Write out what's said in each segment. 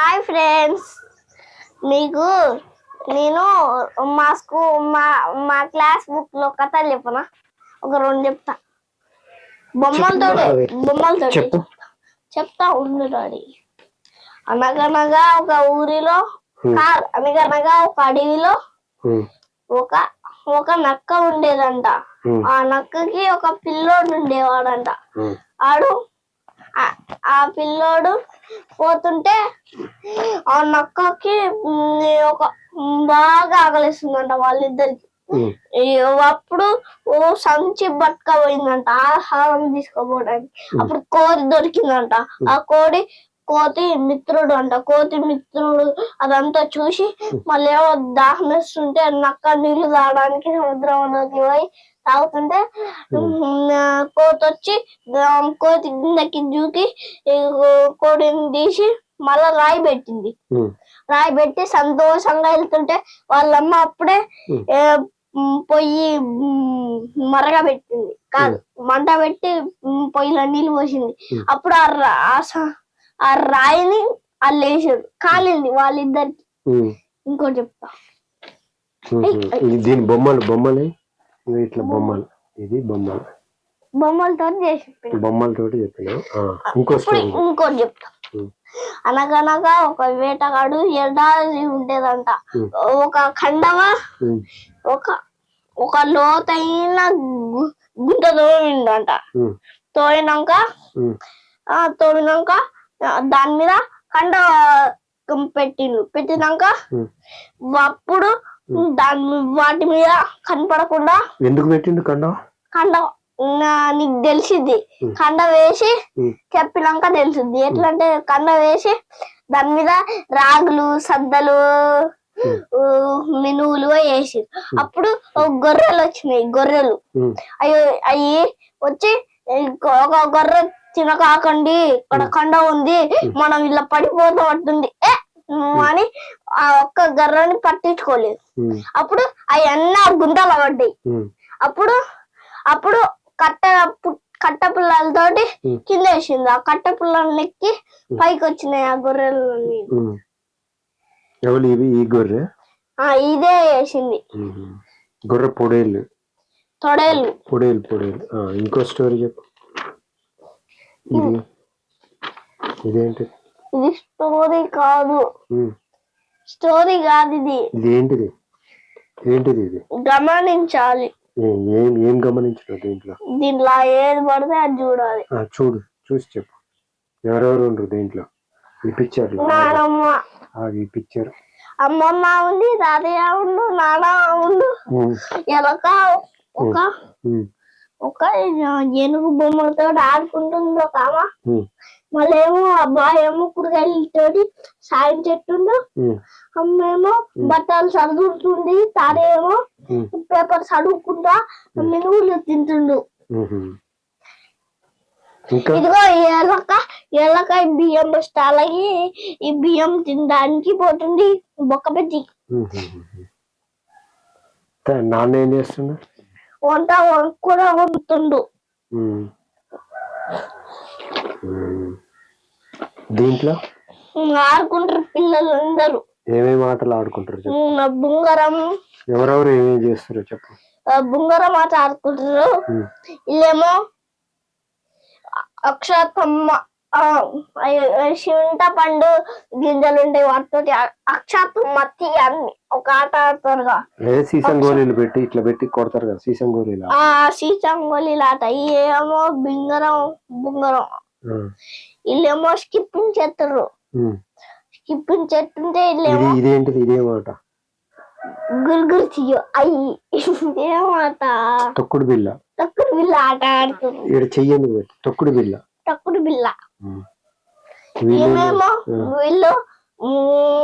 Hi friends, మీకు నేను మా క్లాస్ బుక్ లో కథలు చెప్పనా? ఒక రెండు చెప్తా. బొమ్మలతో చెప్తా ఉండు డాడీ. అనగనగా ఒక ఊరిలో అనగనగా ఒక అడవిలో ఒక ఒక నక్క ఉండేదంట. ఆ నక్కకి ఒక పిల్లోడు ఉండేవాడంట. ఆ పిల్లోడు పోతుంటే ఆ నక్కకి ఒక బాగా ఆకలిస్తుందంట వాళ్ళిద్దరికి. అప్పుడు సంచి పట్టుకపోయిందంట ఆహారం తీసుకోపోవడానికి. అప్పుడు కోడి దొరికిందంట. ఆ కోతి మిత్రుడు అంట. కోతి మిత్రుడు అదంతా చూసి మళ్ళీ ఏమో దాహం వేస్తుంటే నక్క నీళ్లు తాగడానికి సముద్రంలోకి పోయి తాగుతుంటే కోతి వచ్చి కోతి కిందకి దూకి కోడిని తీసి మళ్ళా రాయి పెట్టింది. రాయి పెట్టి సంతోషంగా వెళ్తుంటే వాళ్ళమ్మ అప్పుడే పొయ్యి మరగ పెట్టింది, కాదు మంట పెట్టి పొయ్యిలో నీళ్ళు పోసింది. అప్పుడు ఆ రాయిని అల్లేసాడు, కాలింది వాళ్ళిద్దరికి. ఇంకోటి చెప్తా. దీని బొమ్మలు ఇట్లా బొమ్మలు, ఇది బొమ్మలతో చేసి బొమ్మలతోటి చెప్పిన. ఇంకోటి చెప్తా. అనగనగా ఒక వేటగాడు ఎడారి ఉండేదంట. ఒక కండవ ఒక లోతైన గుంట తోమిందంట. తోమినాక దాని మీద కండవ పెట్టినాక అప్పుడు వాటి మీద కనపడకుండా ఎందుకు పెట్టిండు కండవ నీకు తెలిసింది. కండ వేసి చెప్పినాక తెలిసింది. ఎట్లా అంటే కండ వేసి దాని మీద రాగులు సద్దలు మినువులు వేసి అప్పుడు గొర్రెలు వచ్చినాయి. గొర్రెలు అవి వచ్చి ఒక గొర్రె తినకాకండి, ఇక్కడ కండ ఉంది, మనం ఇలా పడిపోతాం అంటుంది అని ఆ ఒక్క గొర్రెని పట్టించుకోలేదు. అప్పుడు అవన్నీ గుంటలు పడ్డాయి. అప్పుడు కట్ట పుల్లలతోటి కింద వేసింది. ఆ కట్ట పుల్లలు నెక్కి పైకి వచ్చినాయి ఆ గొర్రెలు. ఇదే వేసింది. గొర్రె తొడేలు. ఇంకో స్టోరీ చెప్పు. ఇదేంటి? ఇది స్టోరీ కాదు. ఇది ఏంటిది? ఇది గమనించాలి. ఏం గమనించలేదు దీంట్లో ఏది పడితే అది చూడాలి. చూసి చెప్పు. ఎవరెవరు ఉండరు దీంట్లో? ఈ పిక్చర్ ఈ పిక్చర్ అమ్మమ్మ ఉంది, తాతయ్య ఉండు, నాన్న ఉండు, ఎలక ఒక ఏనుగు బొమ్మలతో ఆడుకుంటుంది ఒక ఆమె. మళ్ళీ ఏమో అబ్బాయి ఏమో కూరగాయలతోటి సాయం చెట్టుండు. అమ్మ ఏమో బట్టలు చదువుతుంది, తాతయ్యేమో పేపర్ చదువుకుంటా మినుగులు తింటుండు. ఇదిగో ఎలక బియ్యం బస్తాలు అయ్యి ఈ బియ్యం తినడానికి పోతుంది బొక్క పెట్టి. నాన్న ఏం చేస్తుండు? వంట కూడా వండుతుండు. దీంట్లో ఆడుకుంటారు పిల్లలు అందరూ. ఏమేమి ఆటలు ఆడుకుంటారు? బుంగరం. ఎవరెవరు ఏమేమి చేస్తారు చెప్పు. బుంగరం ఆట ఆడుకుంటారు. ఇల్లేమో అక్షతమ్మ, చింత పండు గింజలు ఉంటాయి, వాటితోటి అక్షతమ్మతి అని ఒక ఆట ఆడతారుగా. సీసం గోళీలు పెట్టి ఇట్లా పెట్టి కొడతారు కదా, సీసం గోళీలు ఆట. ఏమో బుంగరం. వీళ్ళేమో స్కిప్పింగ్ చేస్తారు. స్కిప్పింగ్ చేస్తుంటే ఇదేంటిది? ఇదేమాట గురుగురు చెయ్యో అయ్యి ఇదేమాట తొక్కుడు బిల్ల ఆట ఆడుతుంది. చెయ్యండి తొక్కుడు బిల్ల. ఏమేమో వీళ్ళు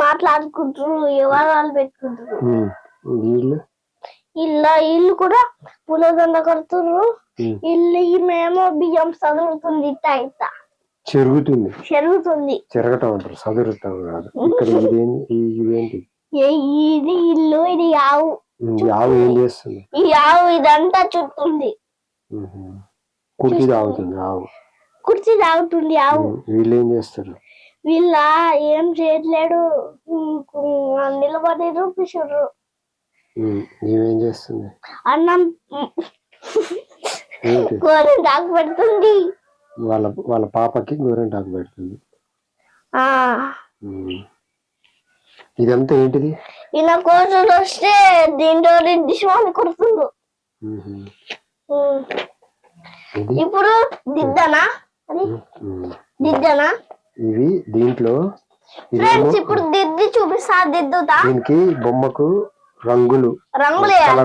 మాట్లాడుకుంటారు, వివరాలు పెట్టుకుంటారు. ఇల్లు కూడా పులదండ కడుతున్నారు. ఈమెమో బియ్యం చదువుతుంది. చెరుగుతుంది. చెరగటం అంటారు, చదువుతాం కాదు. ఇదేంటి? ఇది ఇల్లు, ఇది ఆవు. ఏం చేస్తుంది? ఈ ఆవు ఇదంతా చుట్టుంది. కుర్చీ తాగుతుంది ఆవు. వీళ్ళు ఏం చేస్తారు? వీళ్ళ ఏం చేయట్లేడు, నిలబడి చూపించారు. ఏమేం చేస్తుంది? అన్నం గోరింటాకు పెడుతుంది. వాళ్ళ పాపకి గోరింటాకు పెడుతుంది. ఇదంతా ఏంటిది? ఇలా కోసలు వస్తే దీంట్లో దిశవాన్ని కొడుతుంది. ఇప్పుడు దిద్దనా దిద్దనా ఇవి దీంట్లో ఫ్రెండ్స్ ఇప్పుడు దిద్ది చూపిస్తా. దిద్దుతా. దీనికి బొమ్మకు రంగులు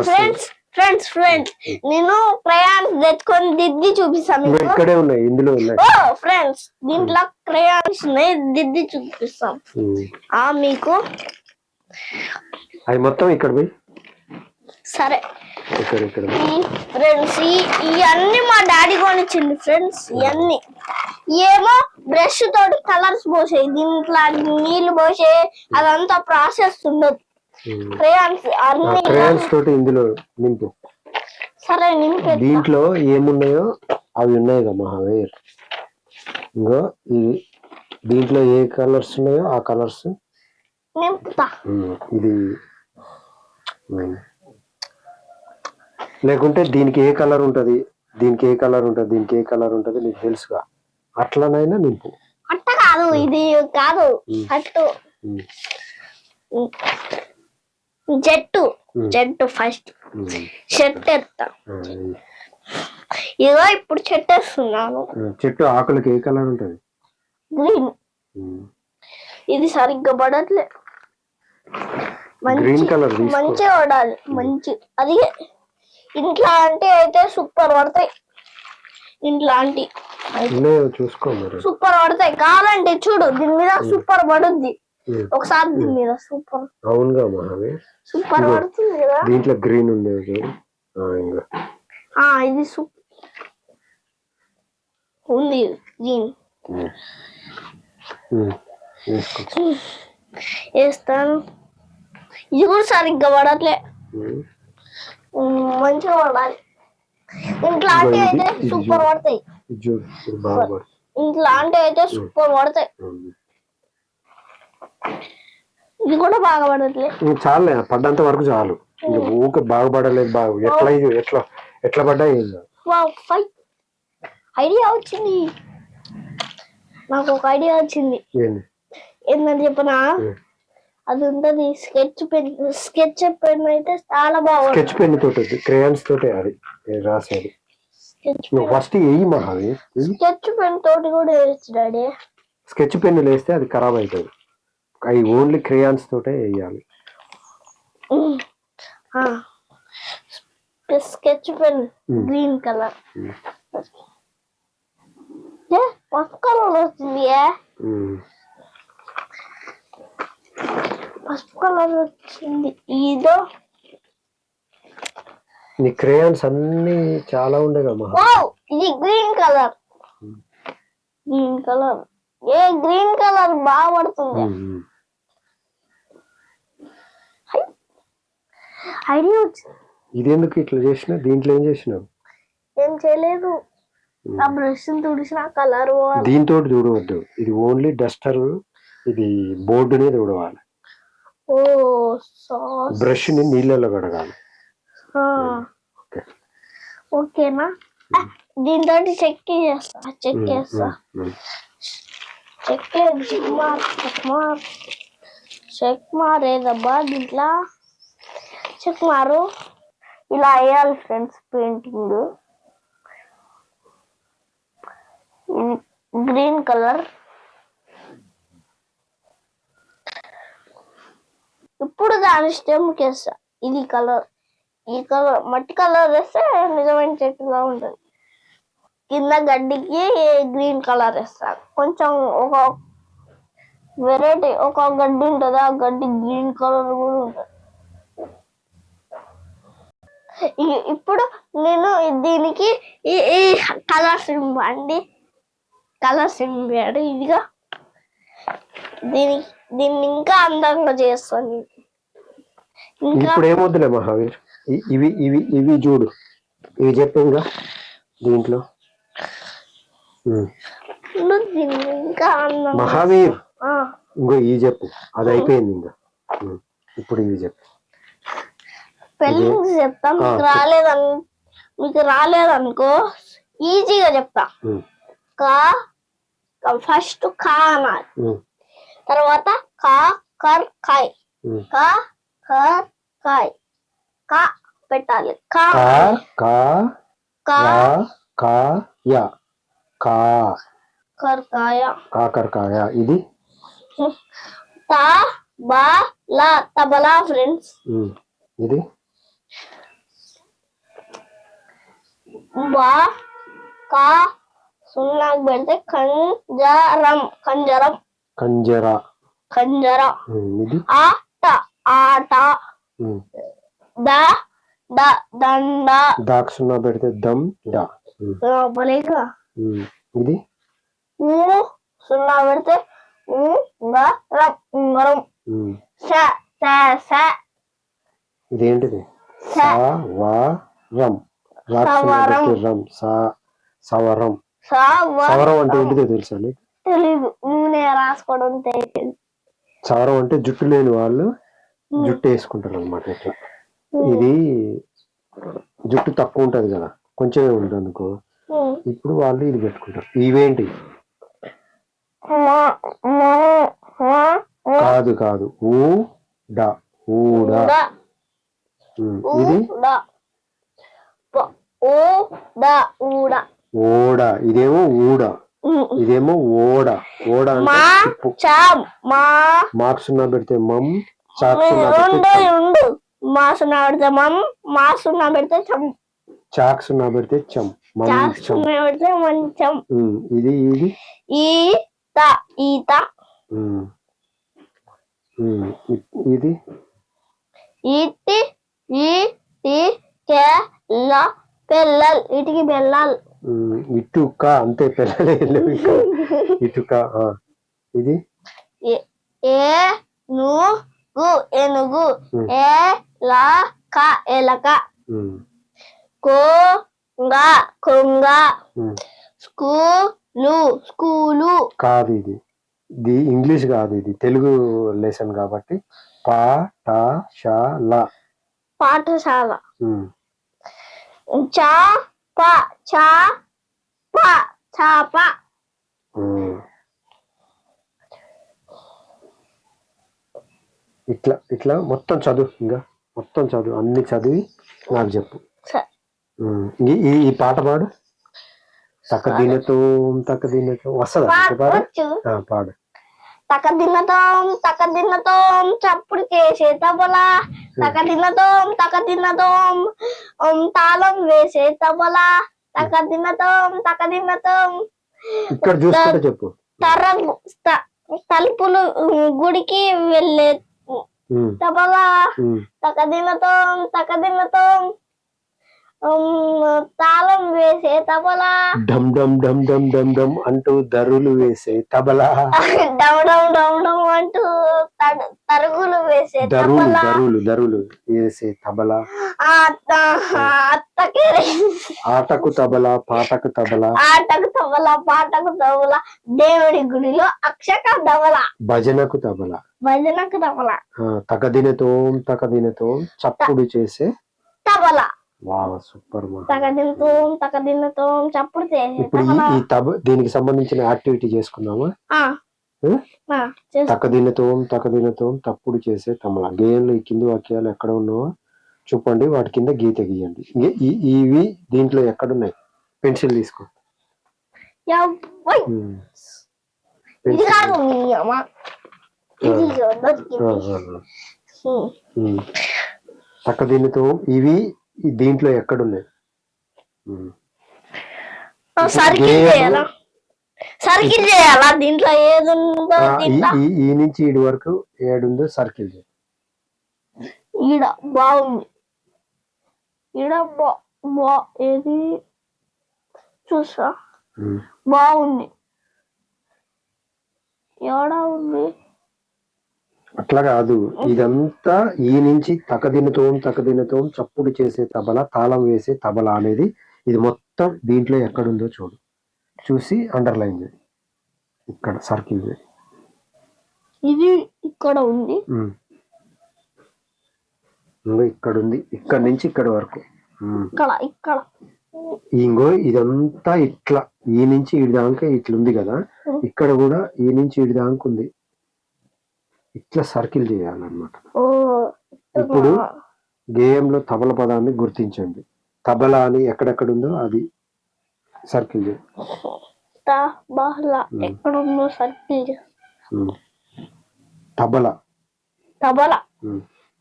ఫ్రెండ్స్ ఫ్రెండ్స్ ఫ్రెండ్స్ నేను క్రయాన్స్ తెచ్చుకొని దిద్ది చూపిస్తాను. ఇక్కడే ఉన్నాయి, ఇందులో ఉన్నాయి. ఫ్రెండ్స్ దీంట్లో క్రయాన్స్ ఉన్నాయి, దిద్ది చూపిస్తాం మీకు. అవి మొత్తం ఇక్కడ పోయి సరే. ఇక్కడ ఫ్రెండ్స్ ఇవన్నీ మా డాడీ కొనిచ్చింది. ఫ్రెండ్స్ ఇవన్నీ ఏమో బ్రష్ తోటి కలర్స్ పోసాయి, దీంట్లో నీళ్లు పోసాయి, అదంతా ప్రాసెస్ ఉండదు. క్రేయాన్స్ తోటి ఇందులో నింపు. సరే నింపే. దీంట్లో ఏమున్నాయో అవి ఉన్నాయి కదా మహావీర్. ఇంకో ఇది దీంట్లో ఏ కలర్స్ ఉన్నాయో ఆ కలర్స్ నింపుతా. ఇది లేకుంటే దీనికి ఏ కలర్ ఉంటది, దీనికి ఏ కలర్ ఉంటది, దీనికి ఏ కలర్ ఉంటది నీకు తెలుసుగా, అట్లనైనా నింపు. అట్ట కాదు, ఇది కాదు, అట్టు చెట్టు ఫస్ట్ చెట్టు ఎత్తా. ఇదో ఇప్పుడు చెట్టు వేస్తున్నాను. చెట్టు ఆకులకి ఏ కలర్ ఉంటది? గ్రీన్. ఇది సరిగ్గా పడట్లే, గ్రీన్ కలర్ మంచిగా పడాలి. మంచి అది ఇంట్లో అంటే అయితే సూపర్ పడతాయి. ఇంట్లాంటి చూసుకో సూపర్ పడతాయి. కావాలంటే చూడు దీని మీద సూపర్ పడుద్ది. ఒకసారి దీని మీద సూపర్. అవునుగా మహావీర్, సూపర్ పడుతుంది కదా. దీంట్లో గ్రీన్ ఉండేది. ఇది సూపర్ ఉంది గ్రీన్. వేస్తాను. ఇది కూడా సరిగ్గా పడట్లే, మంచిగా పడాలి. ఇంట్లాంటి అయితే సూపర్ పడతాయి. ఇంట్లాంటి అయితే సూపర్ పడతాయి. ఇది కూడా బాగా పడట్లే. చాలే, పడ్డంత వరకు చాలు. ఊక బాగుపడలేదు. ఎట్లా పడ్డా ఐడియా వచ్చింది నాకు. ఒక ఐడియా వచ్చింది. ఏంటంటే చెప్పనా, అది ఉంటది స్కెచ్ పెన్ అయితే చాలా బాగుంది. స్కెచ్ పెన్ తోటి క్రేయాన్స్ తోటి అది రాసేది. ఫస్ట్ వేయి మహావీర్. స్కెచ్ పెన్ తోటి కూడా వేయచ్చు డాడీ. స్కెచ్ పెన్ వేస్తే అది ఖరాబ్ అవుతుంది. అవి ఓన్లీ క్రేయాన్స్ తోటే వేయాలి. స్కెచ్ పెన్ గ్రీన్ కలర్, పసుపు కలర్ వచ్చింది. పసుపు కలర్ వచ్చింది. ఇదో నీ క్రేయాన్స్ అన్ని చాలా ఉండే కదా. ఇది గ్రీన్ కలర్. గ్రీన్ కలర్ బాగా పడుతుంది. ఐడియా వచ్చింది. ఇది ఎందుకు ఇట్లా చేసినా? దీంట్లో ఏం చేసినావు? ఏం చేయలేదు. ఆ బ్రష్ తుడిసిన కలర్ దీంతో తుడవద్దు. ఇది ఓన్లీ డస్టర్, ఇది బోర్డునే తుడవాలి. బ్రష్ ని నీళ్ళలో కడగాలి. ఓకేనా? దీంతో చెక్కేస్తా. చెక్ మారేదబ్బా. దీంట్లో చెక్ మారు ఇలా వేయాలి ఫ్రెండ్స్. Painting green colour. ఇప్పుడు దాని స్టెమ్కి వేస్తా. ఇది కలర్, ఈ కలర్ మట్టి కలర్ వేస్తే నిజమైన చెట్టులా ఉంటుంది. కింద గడ్డికి గ్రీన్ కలర్ వేస్తా. కొంచెం ఒక వెరైటీ, ఒక గడ్డి ఉంటుంది, ఆ గడ్డి గ్రీన్ కలర్ కూడా ఉంటుంది. ఇప్పుడు నేను దీనికి ఈ కలర్స్ ఇవ్వండి. కలర్స్ ఇవ్వండి. ఇదిగా దీన్ని ఇంకా అందంగా చేస్తాను. ఇప్పుడు ఏమొద్దులే మహావీర్. ఇవి ఇవి ఇవి చూడు, ఇవి చెప్పు. ఇంకా దీంట్లో ఇంకా అన్నం. మహావీర్. ఆ, ఇంకో ఈ చెప్పు, అది అయిపోయింది ఇంకా. ఇప్పుడు ఇది చెప్పు. స్పెల్లింగ్స్ చెప్తా. మీకు రాలేదనుకో ఈజీగా చెప్తా. ఫస్ట్ కా అనాలి, తర్వాత కా కర్ కాయ్, కా కర్ కాయ్, కా పెట్టాలి, కా కా కా కా యా కా కర్కాయ, కాకరకాయ. ఇది తా బా లా తబలా ఫ్రెండ్స్. ఇది బా కా సున్నాకు పెడితే కంజరం, కంజరం కంజరా. కంజరా. ఇది ఆట ఆట, ద ద దండ, దాక్ సున్నా పెడితే దమ్ డా. బలేగా. ఇది ఊ సున్నా పెడితే ఉంగరం, ఉంగరం. స స స, ఇదేంటిది? సా వా రం. రాక్ సున్నా పెడితే రం. సా సవరం. సవరం అంటే ఏంటిదో తెలుసా నీకు? తెలీదు, నూనె రాసుకోవడం తెలియదు. సవరం అంటే జుట్టు లేని వాళ్ళు జుట్టు వేసుకుంటారు అనమాట. ఇట్లా ఇది జుట్టు తక్కువ ఉంటది కదా, కొంచెమే ఉంటుంది అనుకో, ఇప్పుడు వాళ్ళు ఇది పెట్టుకుంటారు. ఇవేంటి? కాదు కాదు, ఊ డా, ఊడా. ఇది ఓడా. ఇదేమో ఊడా, ఇదేమో ఓడా. ఓడా అంటే మార్క్స్ సున్నా పెడితే మమ్, చాక్ సున్నా పెడితే మా సున్నా పెడితే మమ్, మా సున్నా పెడితే చం, చాక్ సున్నా పెడితే చం, చాక్ సున్నా పెడితే మంచం. ఇది ఇది ఈత ఈత. ఇది ఇటి ఈ పిల్లలు, ఇటుకి బెల్లాలు. ఇటుక అంతే, పిల్లలే. ఇటుక. ఇది ఏనుగు, ఏనుగు. ఎలక, ఎలక. కొంగ, కొంగ. School, school. కాదు, ఇది ఇంగ్లీష్ కాదు, ఇది తెలుగు లెసన్ కాబట్టి పాఠశాల, పాఠశాల. చాప, చాప, చాప. ఇట్లా ఇట్లా మొత్తం చదువు, ఇంకా మొత్తం చదువు, అన్ని చదివి నాకు చెప్పు. ఈ పాట పాడు. తక్కదినతో తక్కదినతో వస్తుందా పాడు. తకదిన్నతోం తకదిన్నతోం చప్పుడు చేసే తబలా, తకదిన్నతోం తకదిన్నతోం తాళం వేసే తబలా, తకదిన్నతోం తకదిన్నతోం. ఇక్కడ చూసుకుంటే చెప్పు. తలుపులు గుడికి వెళ్ళే తబలా, తకదిన్నతోం తకదిన్నతోం తాళం వేసే తబలా, డమ్ డమ్ డమ్ డమ్ డమ్ డమ్ అంటూ దరులు వేసే తబలా, డమ్ డమ్ డమ్ డమ్ అంటూ తరుగులు వేసే తబలా, దరులు వేసే తబలా. ఆటకు తబలా, పాటకు తబలా, ఆటకు తబలా, పాటకు తబలా. దేవుడి గుడిలో అక్షక తబలా, భజనకు తబలా, భజనకు తబలా. తకదినతోం తకదినతోం చప్పుడు చేసే తబలా. Wow, super. తకదినతోం తకదినతోం చప్పుడు చేసే. ఇప్పుడు దీనికి సంబంధించిన యాక్టివిటీ చేసుకుందామా? తకదినతోం తకదినతోం తప్పుడు చేసే తమలా. గేయంలో ఈ కింది వాక్యాలు ఎక్కడ ఉన్నావో చూపండి, వాటి కింద గీత గీయండి. ఇవి దీంట్లో ఎక్కడున్నాయి? పెన్సిల్ తీసుకో. తకదినతో ఇవి దీంట్లో ఎక్కడున్నాయి? సర్కిల్ చేయాలా? దీంట్లో ఏదుందో ఈ నుంచి ఈడు వరకు ఏడుందో సర్కిల్ చేయాలి. ఈడ బాగుంది, ఈడ ఏది చూసా బాగుంది. ఏడా ఉంది? అట్లా కాదు, ఇదంతా ఈ నుంచి తకదినతోం తకదినతోం చప్పుడు చేసే తబలా, తాళం వేసే తబలా అనేది ఇది మొత్తం దీంట్లో ఎక్కడుందో చూడు, చూసి అండర్లైన్ చేయి. ఇక్కడ సర్కిల్ ఇది ఇక్కడ ఉంది. ఇక్కడ ఉంది, ఇక్కడ నుంచి ఇక్కడ వరకు. ఇక్కడ ఇంకో ఇదంతా ఇట్లా ఈ నుంచి ఈడి దాకా ఇట్లా ఉంది కదా, ఇక్కడ కూడా ఈ నుంచి ఈడి దాకా ఉంది. ఇట్లా సర్కిల్ చేయాలన్నమాట. ఇప్పుడు గేయంలో తబల పదాన్ని గుర్తించండి. తబలా అని ఎక్కడెక్కడ ఉందో అది సర్కిల్ చేయండి. ఎక్కడ ఉందో సర్కిల్. తబలా తబలా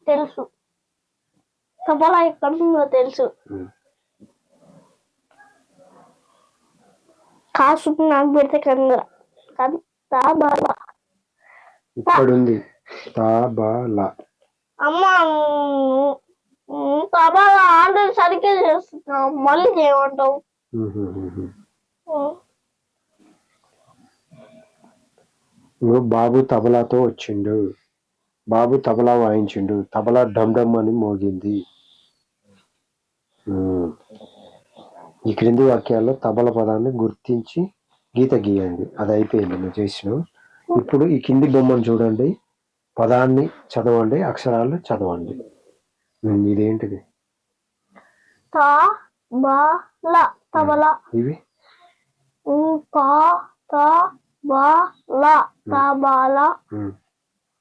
తెలుసు. తబలా ఎక్కడ ఉందో తెలుసు. కాసు నాకు పెడితే కందరా తబలా ఇక్కడ ఉంది. తబలా అమ్మా తబలా ఆల్రెడీ సరిగ్గా చేస్తున్నావు, మళ్ళీ చేయమంటావు. బాబు తబలాతో వచ్చిండు. బాబు తబలా వాయించిండు. తబలా డమ్ డమ్ అని మోగింది. ఈ క్రింది వాక్యాల్లో తబల పదాన్ని గుర్తించి గీత గీయండి. అది అయిపోయింది, నువ్వు చేసినావు. ఇప్పుడు ఈ కింది బొమ్మను చూడండి, పదాన్ని చదవండి, అక్షరాలు చదవండి. ఇదేంటిది? తబలా. ఇవి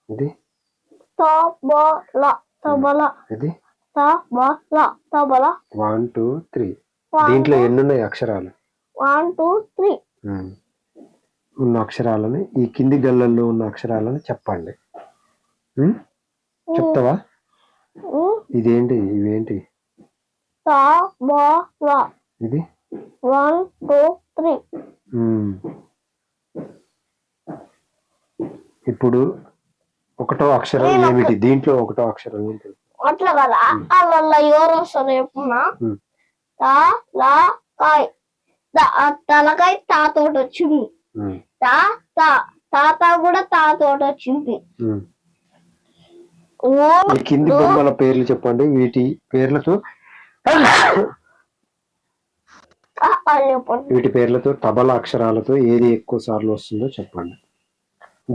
ఇది ఇది 1 2 3. దీంట్లో ఎన్ని ఉన్నాయి అక్షరాలు? 1 2 3 ఉన్న అక్షరాలని, ఈ కింది గల్లల్లో ఉన్న అక్షరాలని చెప్పండి. చెప్తావా? ఇదేంటి? ఇవేంటి? ఇది 1 2 3. ఇప్పుడు ఒకటో అక్షరం ఏమిటి? దీంట్లో ఒకటో అక్షరం ఏంటి? అట్లా కదా, అలా ఎవరు వస్తారు చెప్పున్నా? తలకాయ తాతోటి వచ్చింది. తాత కూడా తాతోటి వచ్చింది. ఈ కింది బొమ్మల పేర్లు చెప్పండి. వీటి పేర్లతో తబలా అక్షరాలతో ఏది ఎక్కువ సార్లు వస్తుందో చెప్పండి.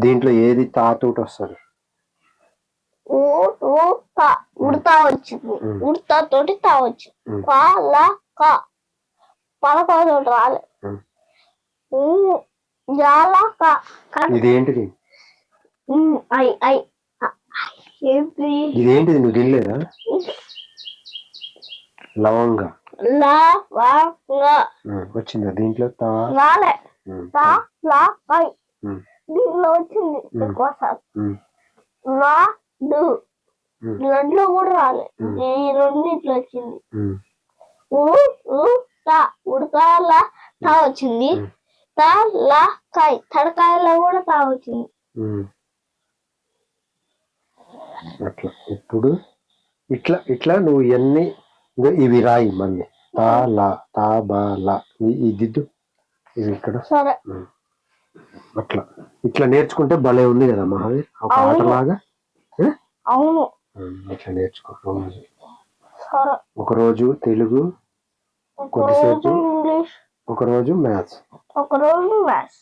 దీంట్లో ఏది తాతోటి వస్తుంది? ఉడతా వచ్చింది. ఉడతా తోటి తా వచ్చింది. పలకోతోటి రాలే. ఇదేంటిది? ఇదేంటిది? నువ్వు తినలేదా? లవంగా వచ్చిందా దీంట్లో? రాలే. దీంట్లో వచ్చింది ఎక్కువసారి. రెండు కూడా రాలే. ఈ రెండిట్లో వచ్చింది. ఉడకాల తా వచ్చింది. తడకాయలో కూడా తా వచ్చింది. అట్లా. ఇప్పుడు ఇట్లా ఇట్లా నువ్వు ఇవన్నీ ఇవి రాయి. మళ్ళీ తాబలా ఈ దిద్దు ఇవి ఇక్కడ. సరే. అట్లా ఇట్లా నేర్చుకుంటే భలే ఉంది కదా మహావీర్, ఒక ఆటలాగా. అవును, ఇట్లా నేర్చుకో రోజు. ఒకరోజు తెలుగు, కొద్దిసేపు ఇంగ్లీష్, ఒకరోజు మ్యాథ్స్, ఒకరోజు మ్యాథ్స్.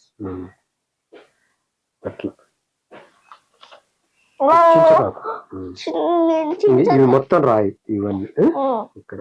అట్లా ఇవి మొత్తం రాయి ఇవన్నీ ఇక్కడ.